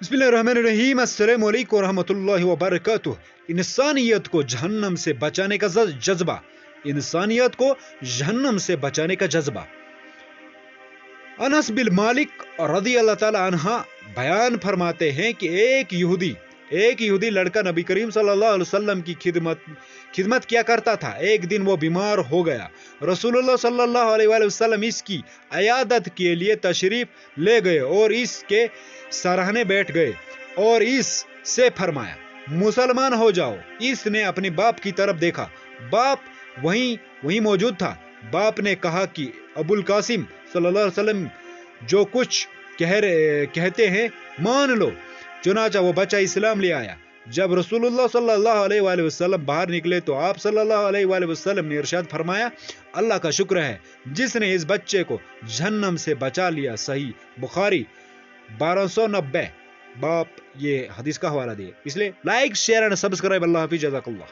बिस्मिल्लाहिर्रहमानिर्रहीम, अस्सलामु अलैकुम रहमतुल्लाहि व बरकातुहू। इंसानियत को जहन्नम से बचाने का जज्बा, इंसानियत को जहन्नम से बचाने का जज्बा। अनस बिन मालिक रज़ी अल्लाह ताला अन्हा बयान फरमाते हैं कि एक यहूदी लड़का नबी करीम सल्लल्लाहु अलैहि वसल्लम की खिदमत किया करता था। एक दिन वो बीमार हो गया। रसूलुल्लाह सल्लल्लाहु अलैहि वसल्लम इसकी अयादत के लिए तशरीफ ले गए और इसके सराहने बैठ गए और इससे फरमाया, मुसलमान हो जाओ। इसने अपने बाप की तरफ देखा, बाप वहीं मौजूद था। बाप ने कहा कि अबुल कासिम सल्लल्लाहु अलैहि वसल्लम जो कुछ कहते हैं मान लो। चुनाचा वो बच्चा इस्लाम ले आया। जब रसूलुल्लाह सल्लल्लाहु अलैहि वसल्लम बाहर निकले तो आप सल्लल्लाहु अलैहि वसल्लम ने इरशाद फरमाया, अल्लाह का शुक्र है जिसने इस बच्चे को जहन्नम से बचा लिया। सही बुखारी 1290 बाप ये हदीस का हवाला दिए। इसलिए लाइक शेयर एंड सब्सक्राइब। अल्लाह हाफिज, जज़ाकल्लाह।